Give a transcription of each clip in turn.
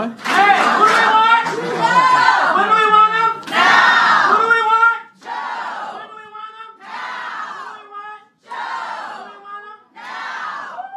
What? Hey, who do we want? Now! When do we want them? Now! Who do we want? Joe! When do we want them? Now! Who do we want? Joe! When do we want them? Now!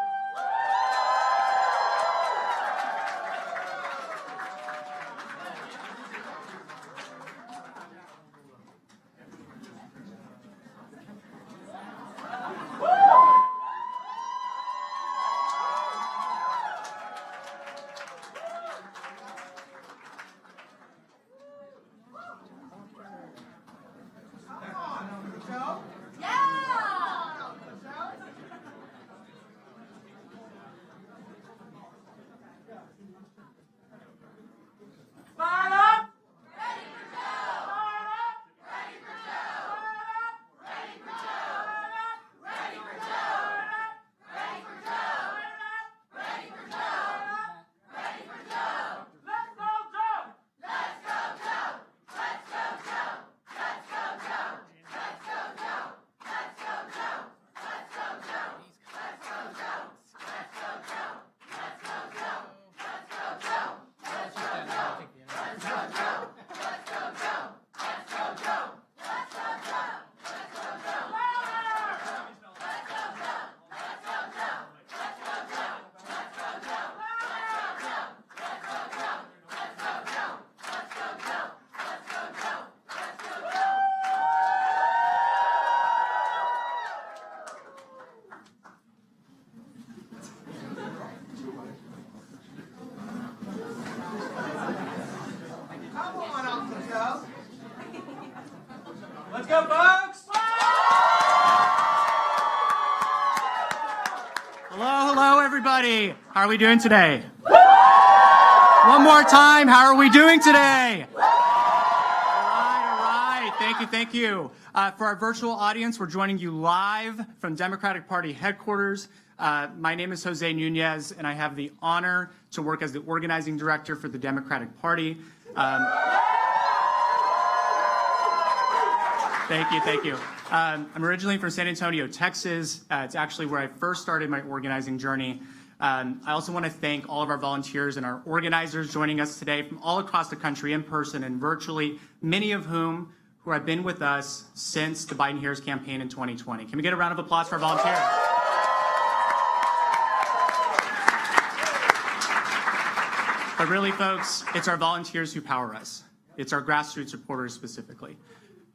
Fired up! Ready for Joe! Fired up! Ready for Joe! Fired up! Ready for Joe! Ready for Joe! Ready for Joe! Ready for Joe! Ready for Joe! Let's go Joe! Let's go Joe! Let's go Joe! Let's go Joe! Let's go Joe! Let's go Joe! Let's go Joe! Let's go Joe! Let's go Joe! Let's go Joe! Let's go Joe! Let's go Joe! Let's go Joe! Let's go Joe! Let's go Joe! Let's go Joe! Let's go Joe! Louder! Let's go Joe! Let's go Joe! Let's go Joe! Let's go Joe! Let's go Joe! Let's go Joe! Let's go Joe! Let's go Joe! Let's go Joe! Let's go Joe! Come on, Uncle Joe. Let's go, folks! Hello, everybody. How are we doing today? One more time. How are we doing today? All right. Thank you. For our virtual audience, we're joining you live from Democratic Party headquarters. My name is Jose Nunez, and I have the honor to work as the organizing director for the Democratic Party. Thank you. I'm originally from San Antonio, Texas. It's actually where I first started my organizing journey. I also want to thank all of our volunteers and our organizers joining us today from all across the country in person and virtually, many of whom who have been with us since the Biden-Harris campaign in 2020. Can we get a round of applause for our volunteers? But really, folks, it's our volunteers who power us. It's our grassroots supporters specifically.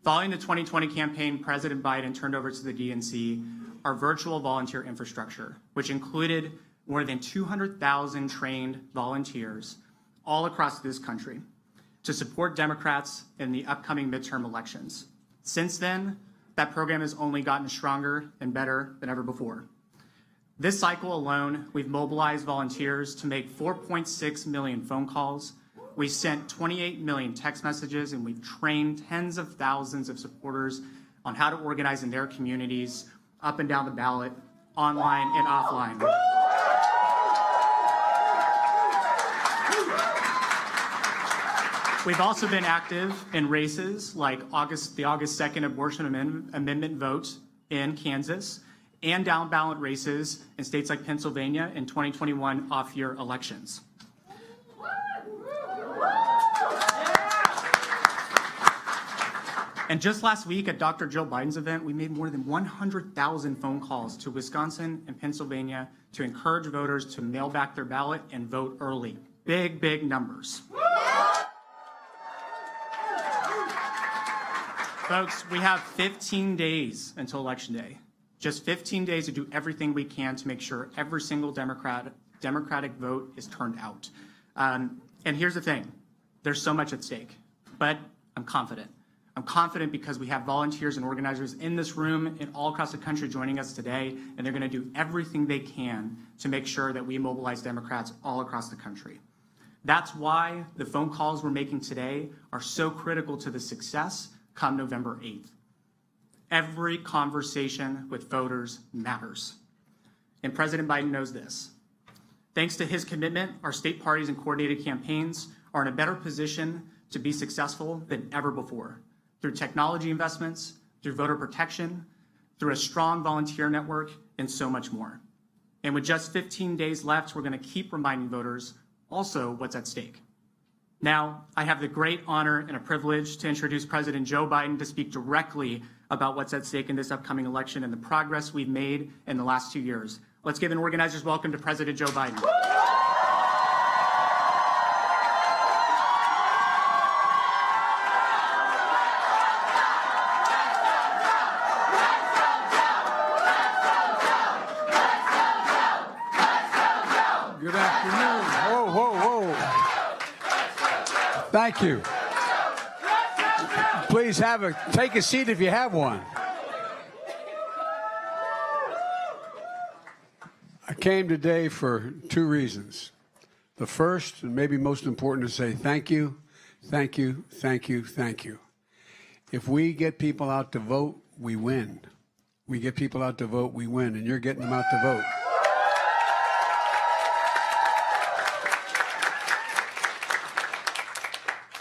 Following the 2020 campaign, President Biden turned over to the DNC our virtual volunteer infrastructure, which included more than 200,000 trained volunteers all across this country to support Democrats in the upcoming midterm elections. Since then, that program has only gotten stronger and better than ever before. This cycle alone, we've mobilized volunteers to make 4.6 million phone calls. We sent 28 million text messages, and we've trained tens of thousands of supporters on how to organize in their communities, up and down the ballot, online and offline. We've also been active in races like the August 2nd abortion amendment vote in Kansas, and down ballot races in states like Pennsylvania in 2021 off-year elections. And just last week at Dr. Jill Biden's event, we made more than 100,000 phone calls to Wisconsin and Pennsylvania to encourage voters to mail back their ballot and vote early. Big numbers. Folks, we have 15 days until Election Day. Just 15 days to do everything we can to make sure every single Democratic vote is turned out. And here's the thing, there's so much at stake, but I'm confident. I'm confident because we have volunteers and organizers in this room and all across the country joining us today, and they're going to do everything they can to make sure that we mobilize Democrats all across the country. That's why the phone calls we're making today are so critical to the success come November 8th. Every conversation with voters matters. And President Biden knows this. Thanks to his commitment, our state parties and coordinated campaigns are in a better position to be successful than ever before, through technology investments, through voter protection, through a strong volunteer network, and so much more. And with just 15 days left, we're going to keep reminding voters also what's at stake. Now, I have the great honor and a privilege to introduce President Joe Biden to speak directly about what's at stake in this upcoming election and the progress we've made in the last 2 years. Let's give an organizer's welcome to President Joe Biden. Good afternoon. Whoa, whoa, whoa. Thank you. Please take a seat if you have one. I came today for 2 reasons. The first, and maybe most important, to say thank you, thank you, thank you, thank you. If we get people out to vote, we win. We get people out to vote, we win, and you're getting them out to vote.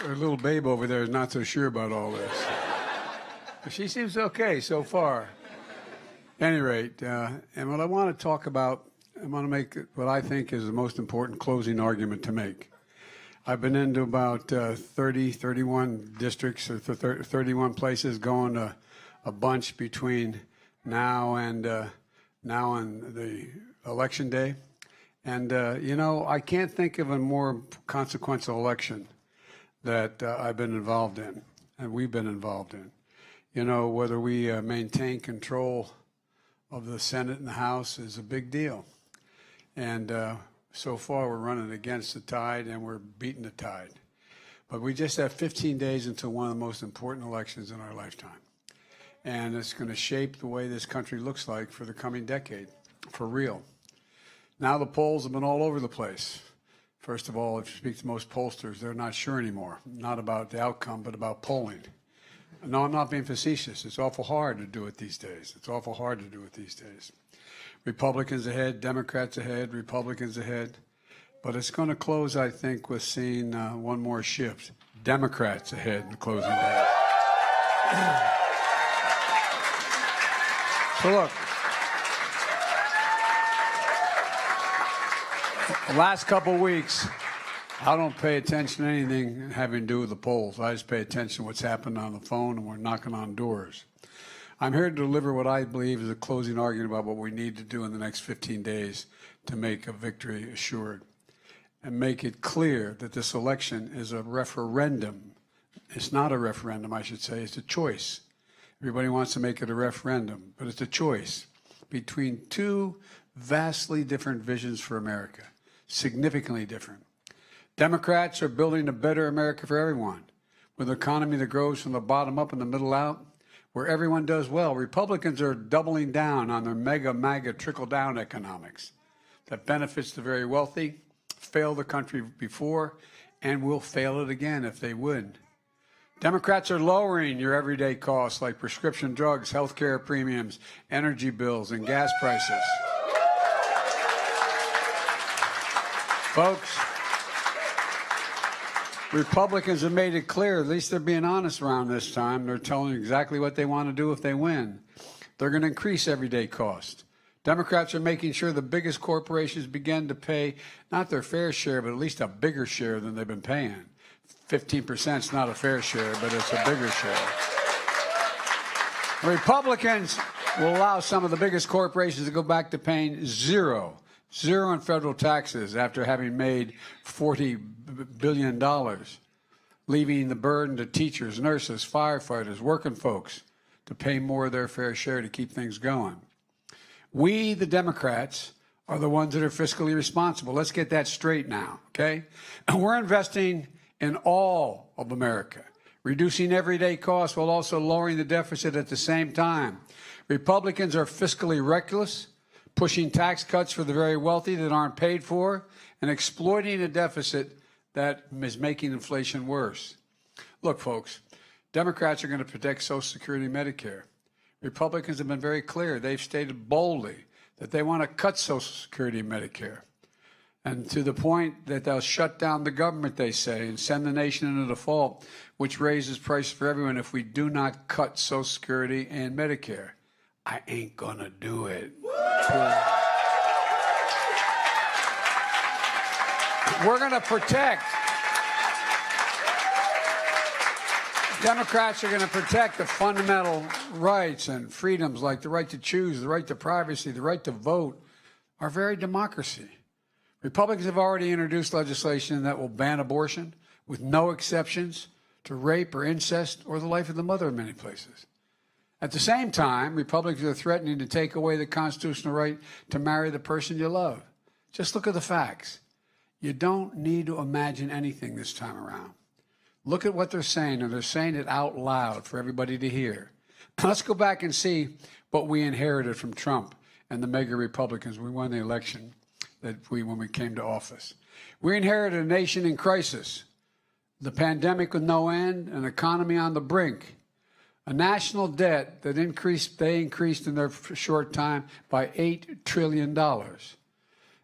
Our little babe over there is not so sure about all this. But she seems okay so far. At any rate, and what I want to talk about, I want to make what I think is the most important closing argument to make. I've been into about 31 districts or 31 places, going to a bunch between now and the election day. And, you know, I can't think of a more consequential election that I've been involved in, and we've been involved in. You know, whether we maintain control of the Senate and the House is a big deal. And so far we're running against the tide and we're beating the tide. But we just have 15 days until one of the most important elections in our lifetime. And it's going to shape the way this country looks like for the coming decade, for real. Now the polls have been all over the place. First of all, if you speak to most pollsters, they're not sure anymore, not about the outcome, but about polling. No, I'm not being facetious. It's awful hard to do it these days. It's awful hard to do it these days. Republicans ahead, Democrats ahead, Republicans ahead. But it's going to close, I think, with seeing one more shift. Democrats ahead in the closing day. So look, the last couple of weeks, I don't pay attention to anything having to do with the polls. I just pay attention to what's happening on the phone, and we're knocking on doors. I'm here to deliver what I believe is a closing argument about what we need to do in the next 15 days to make a victory assured and make it clear that this election is a referendum. It's not a referendum, I should say. It's a choice. Everybody wants to make it a referendum, but it's a choice between 2 vastly different visions for America, significantly different. Democrats are building a better America for everyone, with an economy that grows from the bottom up and the middle out, where everyone does well. Republicans are doubling down on their MAGA trickle-down economics that benefits the very wealthy, failed the country before, and will fail it again if they win. Democrats are lowering your everyday costs like prescription drugs, health care premiums, energy bills, and gas prices. Folks, Republicans have made it clear, at least they're being honest around this time. They're telling you exactly what they want to do if they win. They're going to increase everyday cost. Democrats are making sure the biggest corporations begin to pay not their fair share, but at least a bigger share than they've been paying. 15% is not a fair share, but it's a bigger share. Republicans will allow some of the biggest corporations to go back to paying zero in federal taxes after having made $40 billion, leaving the burden to teachers, nurses, firefighters, working folks to pay more of their fair share to keep things going. We, the Democrats, are the ones that are fiscally responsible. Let's get that straight now, okay? And we're investing in all of America, reducing everyday costs while also lowering the deficit at the same time. Republicans are fiscally reckless, pushing tax cuts for the very wealthy that aren't paid for, and exploiting a deficit that is making inflation worse. Look, folks, Democrats are going to protect Social Security and Medicare. Republicans have been very clear. They've stated boldly that they want to cut Social Security and Medicare. And to the point that they'll shut down the government, they say, and send the nation into default, which raises prices for everyone if we do not cut Social Security and Medicare. I ain't gonna do it. We're going to protect. Democrats are going to protect the fundamental rights and freedoms like the right to choose, the right to privacy, the right to vote, our very democracy. Republicans have already introduced legislation that will ban abortion with no exceptions to rape or incest or the life of the mother in many places. At the same time, Republicans are threatening to take away the constitutional right to marry the person you love. Just look at the facts. You don't need to imagine anything this time around. Look at what they're saying, and they're saying it out loud for everybody to hear. Let's go back and see what we inherited from Trump and the mega Republicans. We won the election when we came to office. We inherited a nation in crisis, the pandemic with no end, an economy on the brink, a national debt that they increased in their short time by $8 trillion.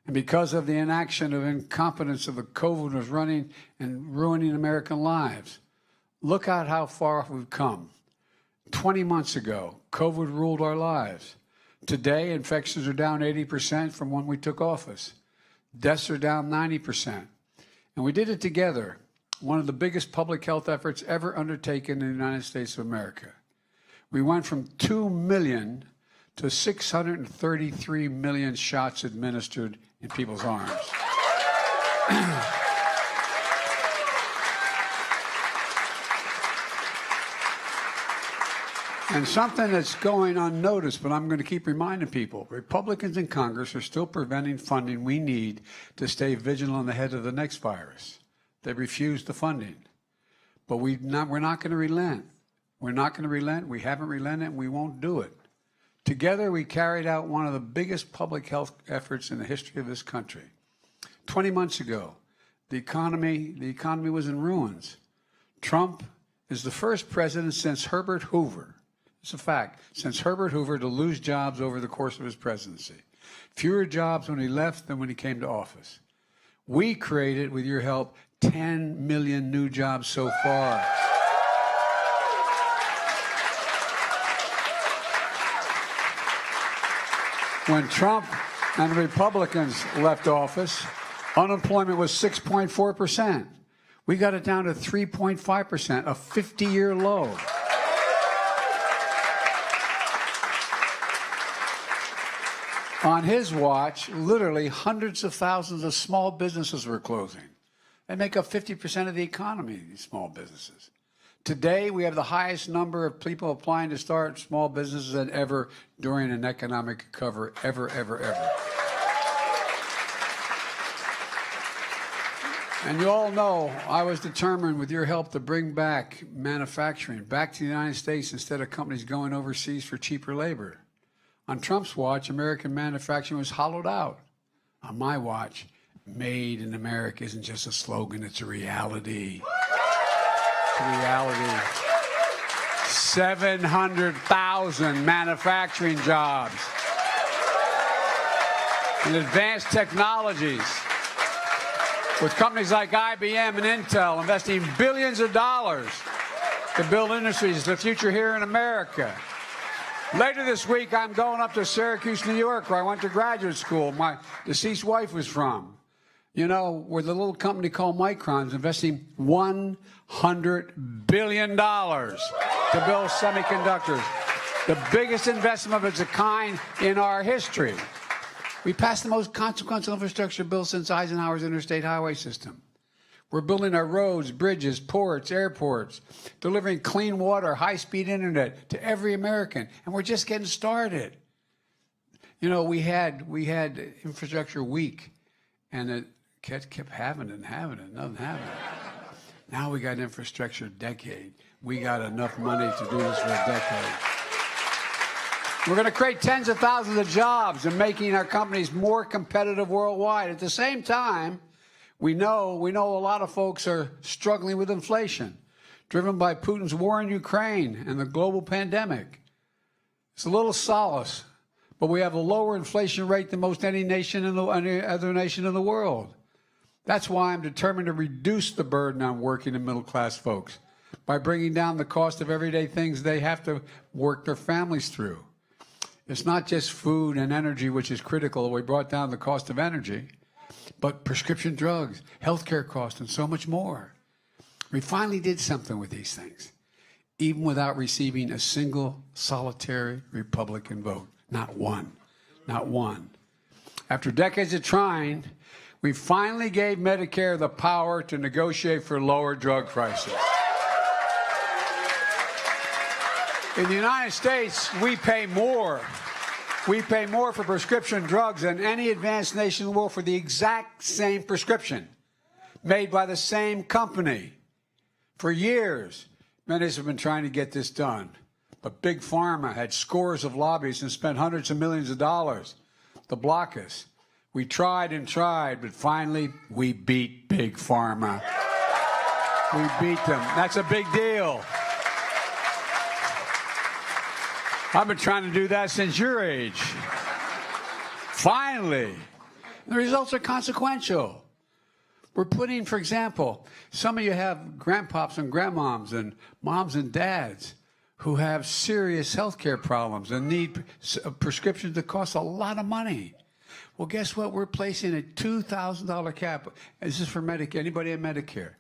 And because of the inaction of incompetence of the COVID was running and ruining American lives, look at how far we've come. 20 months ago, COVID ruled our lives. Today, infections are down 80% from when we took office. Deaths are down 90%. And we did it together, one of the biggest public health efforts ever undertaken in the United States of America. We went from 2 million to 633 million shots administered in people's arms. And something that's going unnoticed, but I'm going to keep reminding people, Republicans in Congress are still preventing funding we need to stay vigilant ahead of the next virus. They refuse the funding. But we're not going to relent. We're not going to relent. We haven't relented, and we won't do it. Together, we carried out one of the biggest public health efforts in the history of this country. 20 months ago, the economy was in ruins. Trump is the first president since Herbert Hoover, it's a fact, since Herbert Hoover to lose jobs over the course of his presidency. Fewer jobs when he left than when he came to office. We created, with your help, 10 million new jobs so far. When Trump and the Republicans left office, unemployment was 6.4%. We got it down to 3.5%, a 50-year low. On his watch, literally hundreds of thousands of small businesses were closing. They make up 50% of the economy, these small businesses. Today, we have the highest number of people applying to start small businesses than ever during an economic recovery, ever. And you all know I was determined, with your help, to bring back manufacturing back to the United States instead of companies going overseas for cheaper labor. On Trump's watch, American manufacturing was hollowed out. On my watch, Made in America isn't just a slogan, it's a reality. It's a reality. 700,000 manufacturing jobs and advanced technologies, with companies like IBM and Intel investing billions of dollars to build industries of the future here in America. Later this week, I'm going up to Syracuse, New York, where I went to graduate school. My deceased wife was from. You know, where the little company called Micron's investing $100 billion to build semiconductors. The biggest investment of its kind in our history. We passed the most consequential infrastructure bill since Eisenhower's interstate highway system. We're building our roads, bridges, ports, airports, delivering clean water, high-speed internet to every American, and we're just getting started. You know, we had infrastructure week, and it kept having it, nothing happened. Now we got infrastructure decade. We got enough money to do this for a decade. We're going to create tens of thousands of jobs and making our companies more competitive worldwide. At the same time, we know a lot of folks are struggling with inflation, driven by Putin's war in Ukraine and the global pandemic. It's a little solace, but we have a lower inflation rate than most any other nation in the world. That's why I'm determined to reduce the burden on working and middle-class folks by bringing down the cost of everyday things they have to work their families through. It's not just food and energy, which is critical. We brought down the cost of energy. but prescription drugs, healthcare costs, and so much more. We finally did something with these things, even without receiving a single solitary Republican vote. Not one. Not one. After decades of trying, we finally gave Medicare the power to negotiate for lower drug prices. In the United States, we pay more. We pay more for prescription drugs than any advanced nation in the world for the exact same prescription, made by the same company. For years, many have been trying to get this done. But Big Pharma had scores of lobbyists and spent hundreds of millions of dollars to block us. We tried and tried, but finally, we beat Big Pharma. We beat them. That's a big deal. I've been trying to do that since your age. Finally. The results are consequential. We're putting, for example, some of you have grandpops and grandmoms and moms and dads who have serious health care problems and need prescriptions that cost a lot of money. Well, guess what? We're placing a $2,000 cap. This is for Medicare. Anybody in Medicare?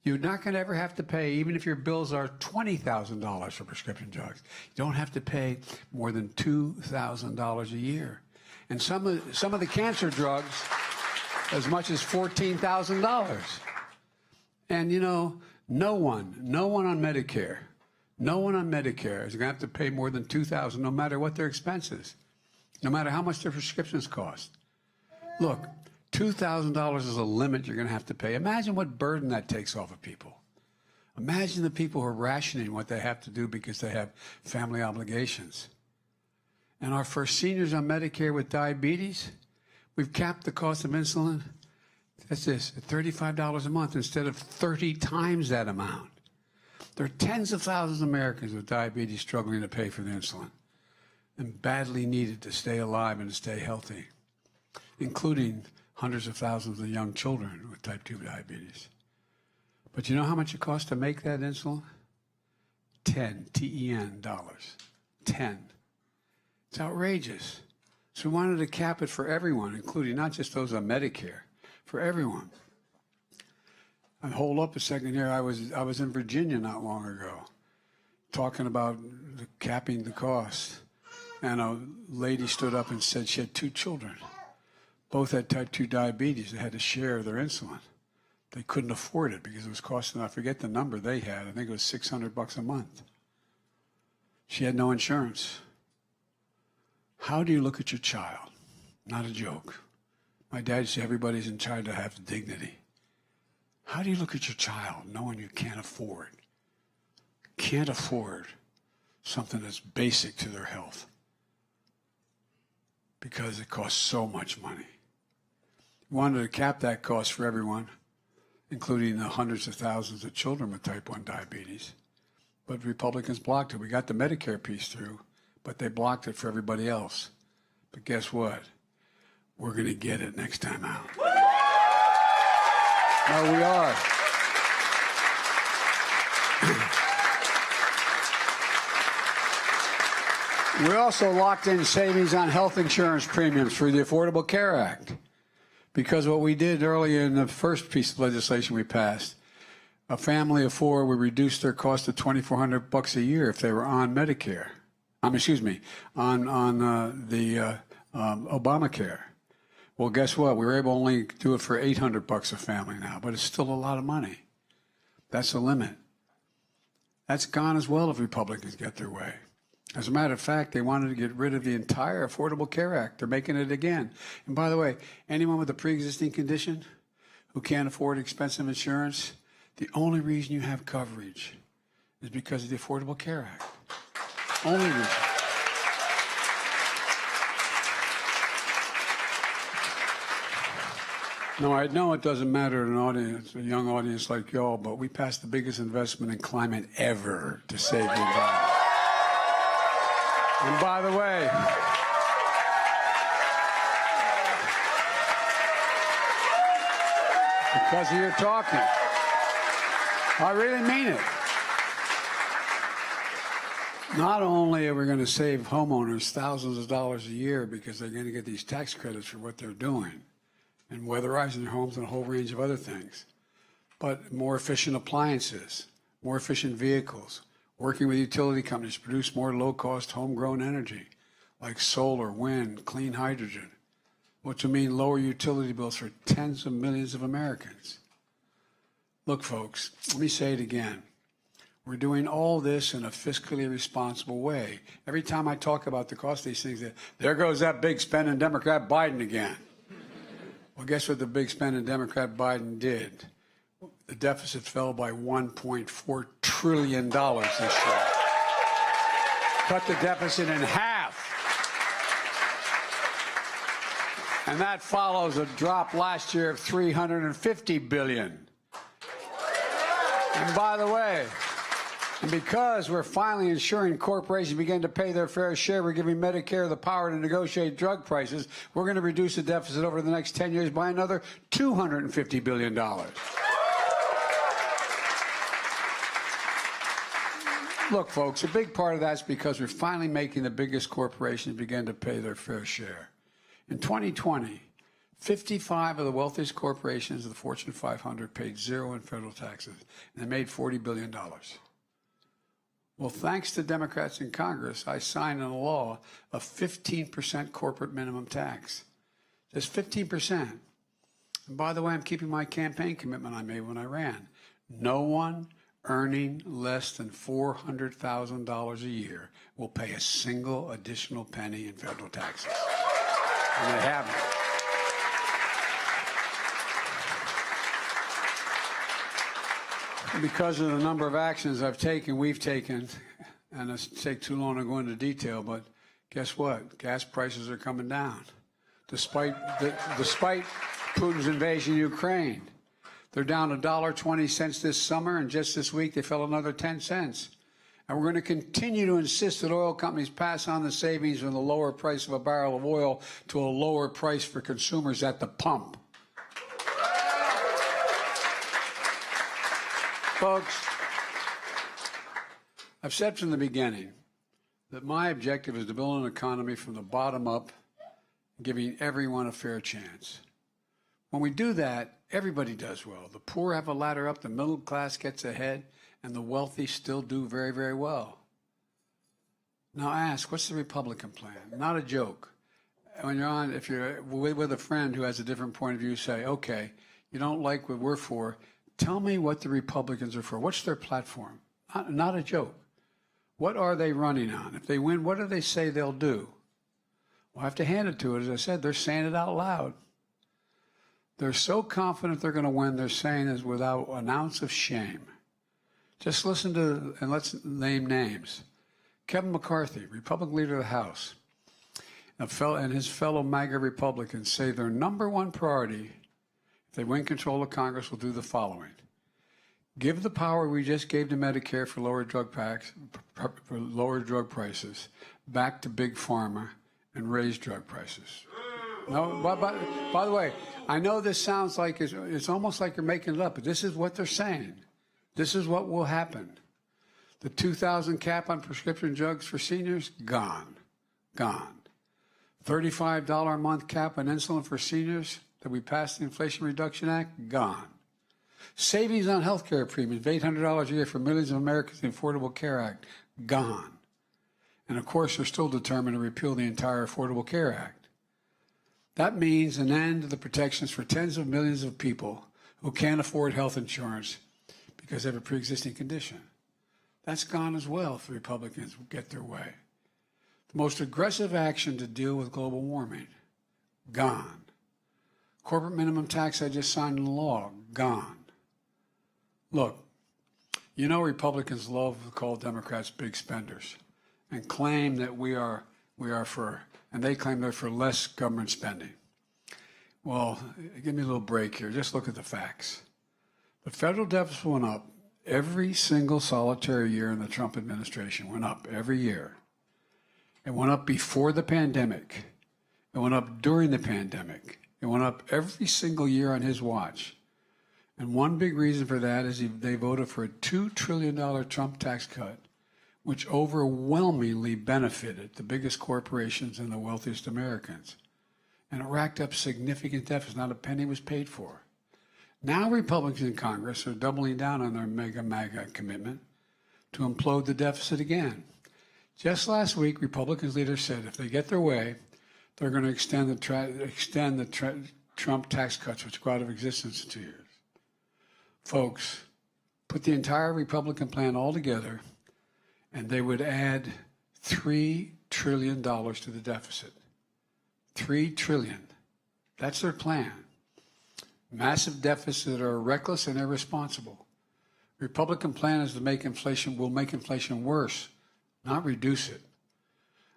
You're not going to ever have to pay, even if your bills are $20,000 for prescription drugs. You don't have to pay more than $2,000 a year. And some of the cancer drugs, as much as $14,000. And, you know, no one on Medicare is going to have to pay more than $2,000, no matter what their expenses, no matter how much their prescriptions cost. Look, $2,000 is a limit you're going to have to pay. Imagine what burden that takes off of people. Imagine the people who are rationing what they have to do because they have family obligations. And for seniors on Medicare with diabetes, we've capped the cost of insulin, that's this, at $35 a month instead of 30 times that amount. There are tens of thousands of Americans with diabetes struggling to pay for the insulin and badly needed to stay alive and to stay healthy, including hundreds of thousands of young children with type 2 diabetes. But you know how much it costs to make that insulin? $10 dollars. 10. It's outrageous. So we wanted to cap it for everyone, including not just those on Medicare, for everyone. And hold up a second here. I was in Virginia not long ago, talking about capping the cost. And a lady stood up and said she had 2 children. Both had type 2 diabetes. They had to share their insulin. They couldn't afford it because it was costing, I forget the number they had. I think it was $600 a month. She had no insurance. How do you look at your child? Not a joke. My dad said everybody's entitled to have dignity. How do you look at your child knowing you can't afford something that's basic to their health? Because it costs so much money. We wanted to cap that cost for everyone, including the hundreds of thousands of children with type 1 diabetes. But Republicans blocked it. We got the Medicare piece through, but they blocked it for everybody else. But guess what? We're going to get it next time out. No, we are. We also locked in savings on health insurance premiums for the Affordable Care Act. Because what we did earlier in the first piece of legislation we passed, a family of 4 would reduce their cost to $2,400 a year if they were on Medicare. On Obamacare. Well, guess what? We were able to only do it for $800 a family now, but it's still a lot of money. That's the limit. That's gone as well if Republicans get their way. As a matter of fact, they wanted to get rid of the entire Affordable Care Act. They're making it again. And by the way, anyone with a pre-existing condition who can't afford expensive insurance, the only reason you have coverage is because of the Affordable Care Act. Only reason. No, I know it doesn't matter to an audience, a young audience like y'all, but we passed the biggest investment in climate ever to save the environment. And by the way, because of your talking, I really mean it. Not only are we going to save homeowners thousands of dollars a year because they're going to get these tax credits for what they're doing, and weatherizing their homes and a whole range of other things. But more efficient appliances, more efficient vehicles, working with utility companies to produce more low-cost homegrown energy, like solar, wind, clean hydrogen, which will mean lower utility bills for tens of millions of Americans. Look, folks, let me say it again. We're doing all this in a fiscally responsible way. Every time I talk about the cost of these things, there goes that big spending Democrat Biden again. Well, guess what the big spending Democrat Biden did? The deficit fell by $1.4 trillion this year. Cut the deficit in half. And that follows a drop last year of $350 billion. And by the way, and because we're finally ensuring corporations begin to pay their fair share, we're giving Medicare the power to negotiate drug prices. We're going to reduce the deficit over the next 10 years by another $250 billion. Look, folks, a big part of that's because we're finally making the biggest corporations begin to pay their fair share. In 2020, 55 of the wealthiest corporations of the Fortune 500 paid zero in federal taxes, and they made $40 billion. Well, thanks to Democrats in Congress, I signed into law a 15% corporate minimum tax. Just 15%. And by the way, I'm keeping my campaign commitment I made when I ran. No one earning less than $400,000 a year will pay a single additional penny in federal taxes. And they haven't. Because of the number of actions I've taken, we've taken, and it's take too long to go into detail, but guess what? Gas prices are coming down. Despite Putin's invasion of Ukraine. They're down $1.20 this summer, and just this week they fell another 10 cents. And we're going to continue to insist that oil companies pass on the savings from the lower price of a barrel of oil to a lower price for consumers at the pump. Folks, I've said from the beginning that my objective is to build an economy from the bottom up, giving everyone a fair chance. When we do that, everybody does well. The poor have a ladder up, the middle class gets ahead, and the wealthy still do very, very well. Now ask, what's the Republican plan? Not a joke. When you're on, if you're with a friend who has a different point of view, say, okay, you don't like what we're for, tell me what the Republicans are for. What's their platform? Not a joke. What are they running on? If they win, what do they say they'll do? Well, I have to hand it to it. As I said, they're saying it out loud. They're so confident they're going to win, they're saying it without an ounce of shame. Just listen to, and let's name names. Kevin McCarthy, Republican leader of the House, and his fellow MAGA Republicans say their number one priority, if they win control of Congress, will do the following. Give the power we just gave to Medicare for lower drug prices back to Big Pharma and raise drug prices. No, by the way, I know this sounds like it's almost like you're making it up, but this is what they're saying. This is what will happen. The $2,000 cap on prescription drugs for seniors, gone. Gone. $35 a month cap on insulin for seniors that we passed the Inflation Reduction Act, gone. Savings on health care premiums, $800 a year for millions of Americans in the Affordable Care Act, gone. And of course, they're still determined to repeal the entire Affordable Care Act. That means an end to the protections for tens of millions of people who can't afford health insurance because they have a pre-existing condition. That's gone as well if the Republicans get their way. The most aggressive action to deal with global warming, gone. Corporate minimum tax I just signed into law, gone. Look, you know Republicans love to call Democrats big spenders and claim that we are for, and they claim they're for less government spending. Well, give me a little break here. Just look at the facts. The federal deficit went up every single solitary year in the Trump administration, went up every year. It went up before the pandemic. It went up during the pandemic. It went up every single year on his watch. And one big reason for that is they voted for a $2 trillion Trump tax cut, which overwhelmingly benefited the biggest corporations and the wealthiest Americans. and it racked up significant deficits. Not a penny was paid for. Now Republicans in Congress are doubling down on their MAGA commitment to implode the deficit again. Just last week, Republicans leaders said if they get their way, they're going to extend the Trump tax cuts, which go out of existence in 2 years. Folks, put the entire Republican plan all together, and they would add $3 trillion to the deficit. $3 trillion. That's their plan. Massive deficits that are reckless and irresponsible. Republican plan is to make inflation worse, not reduce it.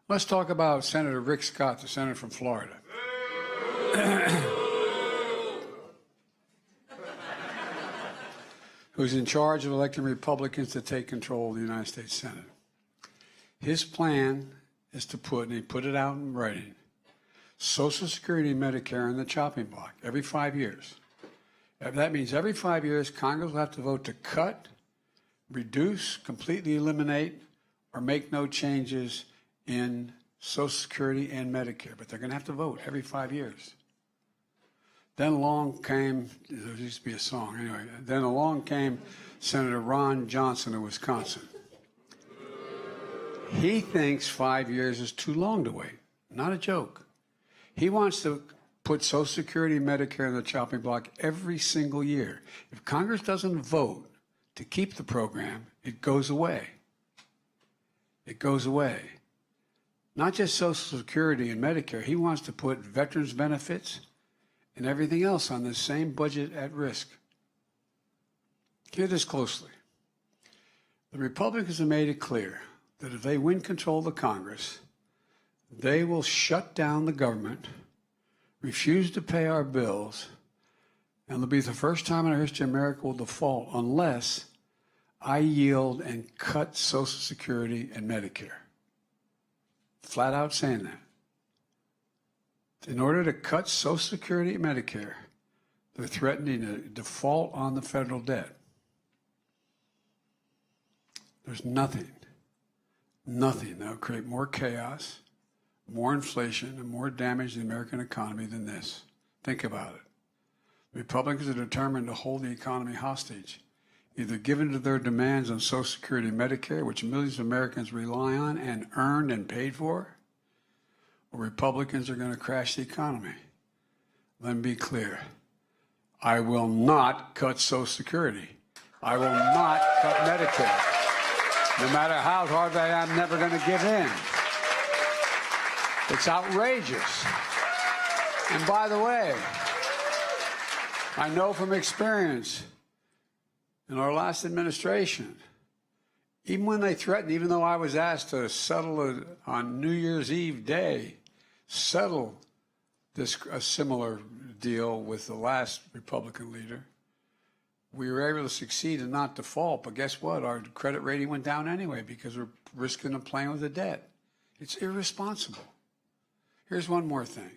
Let's talk about Senator Rick Scott, the senator from Florida. Who's in charge of electing Republicans to take control of the United States Senate. His plan is to put, and he put it out in writing, Social Security and Medicare on the chopping block every 5 years. That means every 5 years, Congress will have to vote to cut, reduce, completely eliminate, or make no changes in Social Security and Medicare. But they're going to have to vote every 5 years. Then along came, there used to be a song, anyway, then along came Senator Ron Johnson of Wisconsin. He thinks 5 years is too long to wait. Not a joke. He wants to put Social Security and Medicare on the chopping block every single year. If Congress doesn't vote to keep the program, it goes away. It goes away. Not just Social Security and Medicare. He wants to put veterans benefits and everything else on the same budget at risk. Hear this closely. The Republicans have made it clear that if they win control of the Congress, they will shut down the government, refuse to pay our bills, and it'll be the first time in our history America will default unless I yield and cut Social Security and Medicare. Flat out saying that. In order to cut Social Security and Medicare, they're threatening a default on the federal debt. There's nothing that will create more chaos, more inflation, and more damage to the American economy than this. Think about it. The Republicans are determined to hold the economy hostage, either given to their demands on Social Security and Medicare, which millions of Americans rely on and earned and paid for, or Republicans are going to crash the economy. Let me be clear. I will not cut Social Security. I will not cut Medicare. No matter how hard I am, I'm never going to give in. It's outrageous. And by the way, I know from experience in our last administration, even when they threatened, even though I was asked to settle it on New Year's Eve day, settle a similar deal with the last Republican leader, we were able to succeed and not default. But guess what? Our credit rating went down anyway because we're risking playing with the debt. It's irresponsible. Here's one more thing.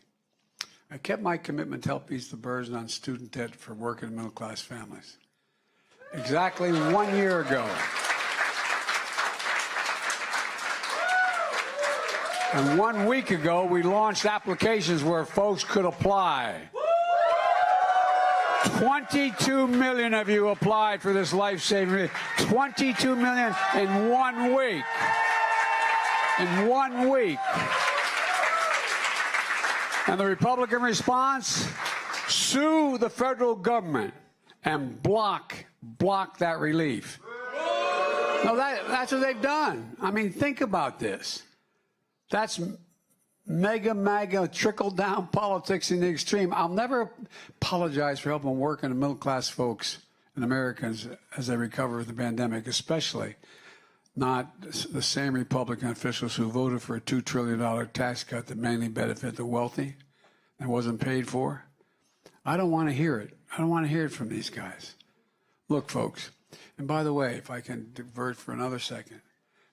I kept my commitment to help ease the burden on student debt for working and middle-class families. Exactly 1 year ago. And 1 week ago, we launched applications where folks could apply. 22 million of you applied for this life-saving. 22 million in 1 week. In 1 week. And the Republican response? Sue the federal government and block that relief. No, that's what they've done. I mean, think about this. That's MAGA, trickle-down politics in the extreme. I'll never apologize for helping working and middle-class folks and Americans as they recover from the pandemic, especially not the same Republican officials who voted for a $2 trillion tax cut that mainly benefit the wealthy and wasn't paid for. I don't want to hear it. I don't want to hear it from these guys. Look, folks, and by the way, if I can divert for another second,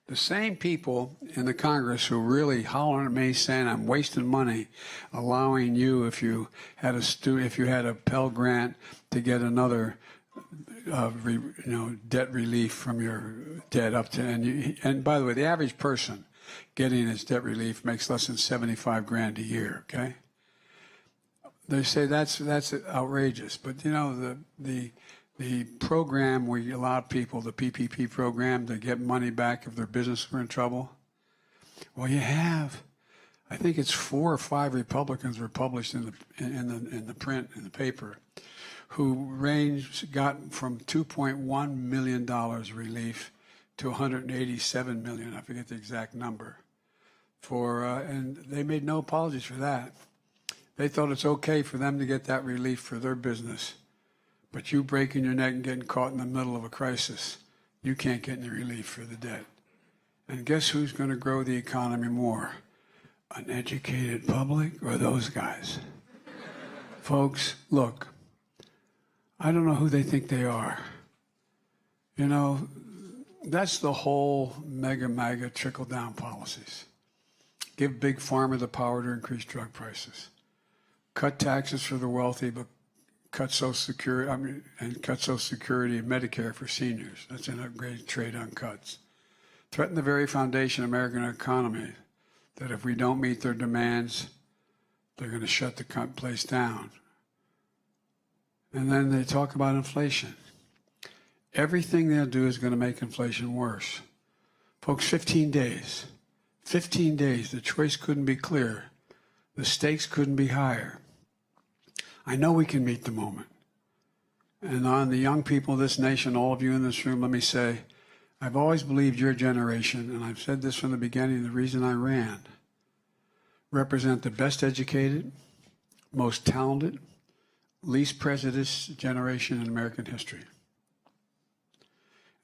the same people in the Congress who really hollering at me saying I'm wasting money, allowing you, if you had a Pell Grant, to get another, debt relief from your debt up to, and by the way, the average person getting his debt relief makes less than $75,000 a year. Okay, they say that's outrageous. But you know, the program where you allowed people, the PPP program, to get money back if their business were in trouble. Well, you have, I think it's 4 or 5 Republicans were published in the print in the paper, who got from $2.1 million relief to $187 million. I forget the exact number. And they made no apologies for that. They thought it's okay for them to get that relief for their business, but you breaking your neck and getting caught in the middle of a crisis, you can't get any relief for the debt. And guess who's going to grow the economy more? An educated public or those guys? Folks, look, I don't know who they think they are. You know, that's the whole MAGA trickle-down policies. Give Big Pharma the power to increase drug prices. Cut taxes for the wealthy, but cut Social Security, and cut Social Security and Medicare for seniors. That's an upgrade trade on cuts. Threaten the very foundation of American economy, that if we don't meet their demands, they're going to shut the place down. And then they talk about inflation. Everything they'll do is going to make inflation worse. Folks, 15 days. 15 days. The choice couldn't be clearer. The stakes couldn't be higher. I know we can meet the moment. And on the young people of this nation, all of you in this room, let me say, I've always believed your generation, and I've said this from the beginning, the reason I ran, represent the best educated, most talented, least prejudiced generation in American history.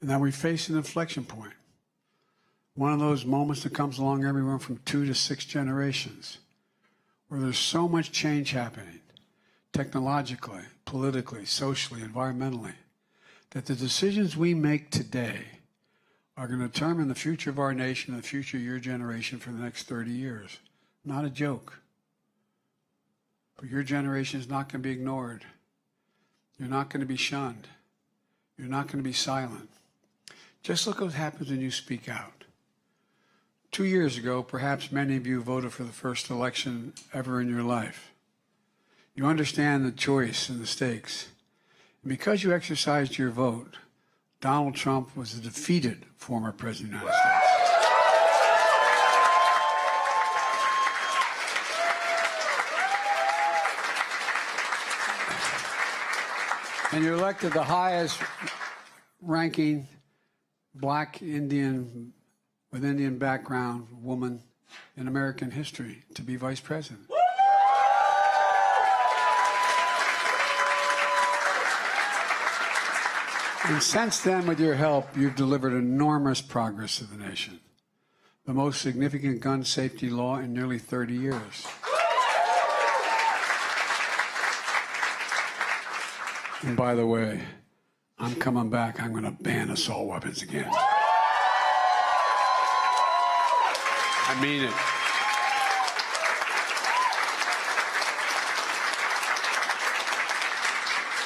And now we face an inflection point. One of those moments that comes along everywhere from 2 to 6 generations, where there's so much change happening, technologically, politically, socially, environmentally, that the decisions we make today are going to determine the future of our nation and the future of your generation for the next 30 years. Not a joke. But your generation is not going to be ignored. You're not going to be shunned. You're not going to be silent. Just look what happens when you speak out. 2 years ago, perhaps many of you voted for the first election ever in your life. You understand the choice and the stakes. And because you exercised your vote, Donald Trump was a defeated former president of the United States. And you elected the highest ranking black Indian with Indian background woman in American history to be vice president. And since then, with your help, you've delivered enormous progress to the nation. The most significant gun safety law in nearly 30 years. And by the way, I'm coming back. I'm going to ban assault weapons again. I mean it.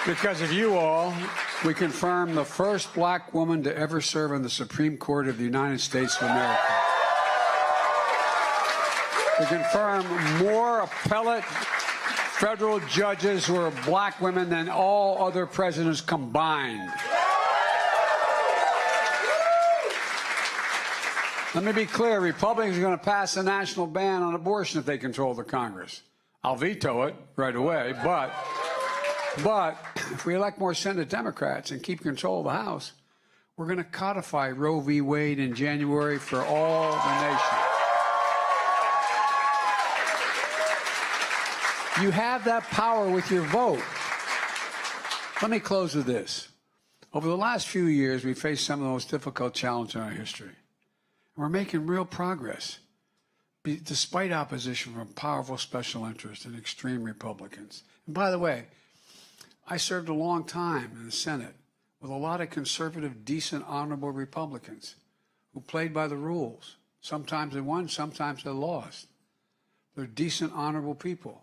Because of you all, we confirm the first black woman to ever serve on the Supreme Court of the United States of America. We confirm more appellate federal judges who are black women than all other presidents combined. Let me be clear, Republicans are going to pass a national ban on abortion if they control the Congress. I'll veto it right away, but if we elect more Senate Democrats and keep control of the House, we're going to codify Roe v. Wade in January for all the nation. You have that power with your vote. Let me close with this. Over the last few years, we faced some of the most difficult challenges in our history. We're making real progress, despite opposition from powerful special interests and extreme Republicans. And by the way, I served a long time in the Senate with a lot of conservative, decent, honorable Republicans who played by the rules. Sometimes they won, sometimes they lost. They're decent, honorable people.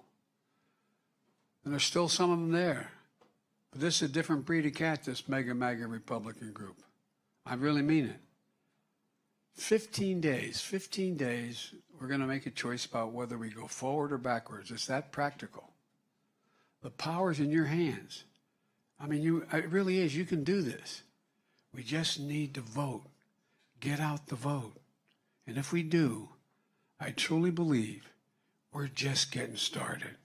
And there's still some of them there. But this is a different breed of cat, this MAGA Republican group. I really mean it. 15 days, we're going to make a choice about whether we go forward or backwards. It's that practical. The power's in your hands. I mean, it really is. You can do this. We just need to vote. Get out the vote. And if we do, I truly believe we're just getting started.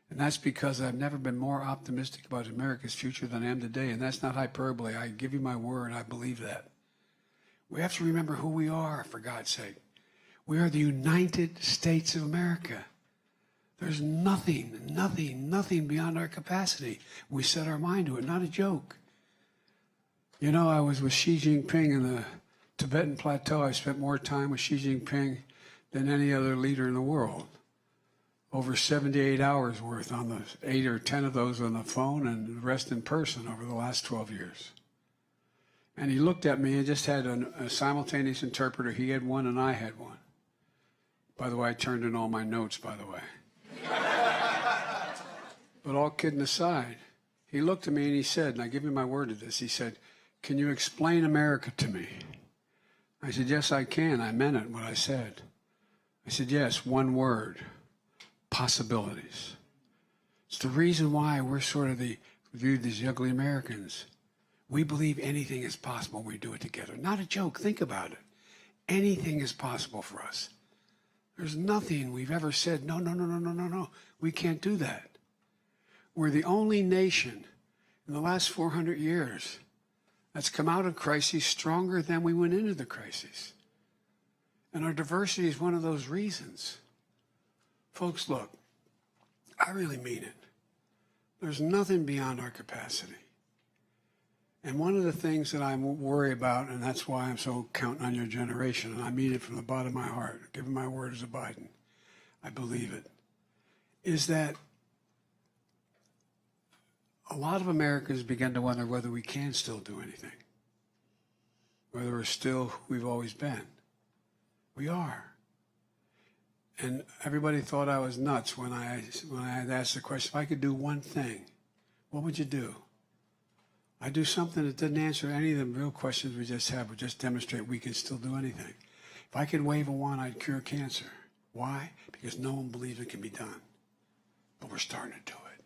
And that's because I've never been more optimistic about America's future than I am today. And that's not hyperbole. I give you my word. I believe that. We have to remember who we are, for God's sake. We are the United States of America. There's nothing beyond our capacity. We set our mind to it, not a joke. You know, I was with Xi Jinping in the Tibetan Plateau. I spent more time with Xi Jinping than any other leader in the world. Over 78 hours worth on the 8 or 10 of those on the phone and the rest in person over the last 12 years. And he looked at me and just had a simultaneous interpreter. He had one and I had one. By the way, I turned in all my notes, by the way. But all kidding aside, he looked at me and he said, and I give you my word to this, he said, "Can you explain America to me?" I said, "Yes, I can." I meant it, what I said. I said, "Yes, one word, possibilities." It's the reason why we're sort of viewed as ugly Americans. We believe anything is possible when we do it together. Not a joke. Think about it. Anything is possible for us. There's nothing we've ever said, no, we can't do that. We're the only nation in the last 400 years that's come out of crises stronger than we went into the crises. And our diversity is one of those reasons. Folks, look, I really mean it. There's nothing beyond our capacity. And one of the things that I worry about, and that's why I'm so counting on your generation, and I mean it from the bottom of my heart, giving my word as a Biden, I believe it, is that a lot of Americans begin to wonder whether we can still do anything, whether we're still who we've always been. We are. And everybody thought I was nuts when I had asked the question, if I could do one thing, what would you do? I do something that didn't answer any of the real questions we just had, but just demonstrate we can still do anything. If I could wave a wand, I'd cure cancer. Why? Because no one believes it can be done. But we're starting to do it.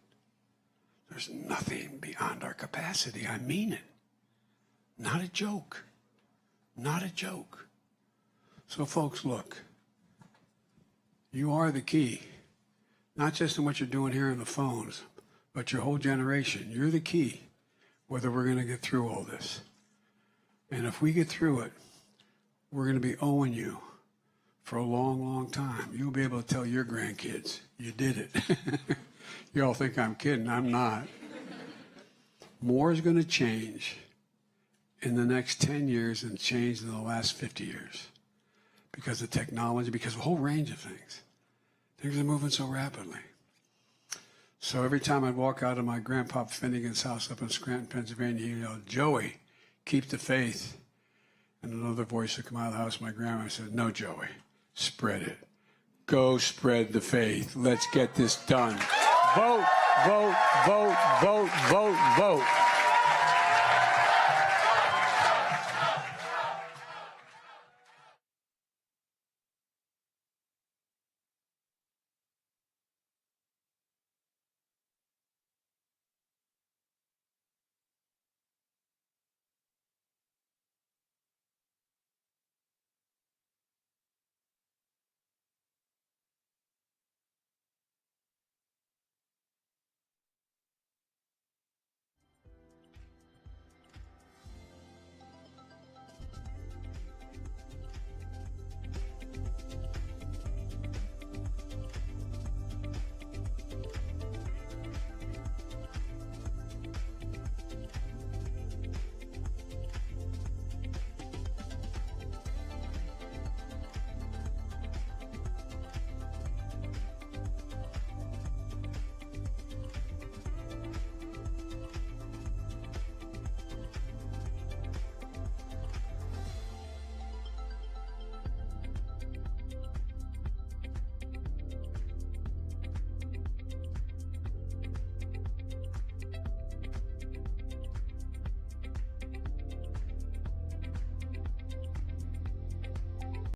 There's nothing beyond our capacity. I mean it. Not a joke. Not a joke. So folks, look. You are the key. Not just in what you're doing here on the phones, but your whole generation. You're the key. Whether we're going to get through all this. And if we get through it, we're going to be owing you for a long, long time. You'll be able to tell your grandkids, you did it. You all think I'm kidding. I'm not. More is going to change in the next 10 years than changed in the last 50 years. Because of technology, because of a whole range of things. Things are moving so rapidly. So every time I'd walk out of my Grandpa Finnegan's house up in Scranton, Pennsylvania, he'd yell, "Joey, keep the faith." And another voice would come out of the house. My grandma said, "No, Joey, spread it. Go spread the faith. Let's get this done. Vote, vote, vote, vote, vote, vote."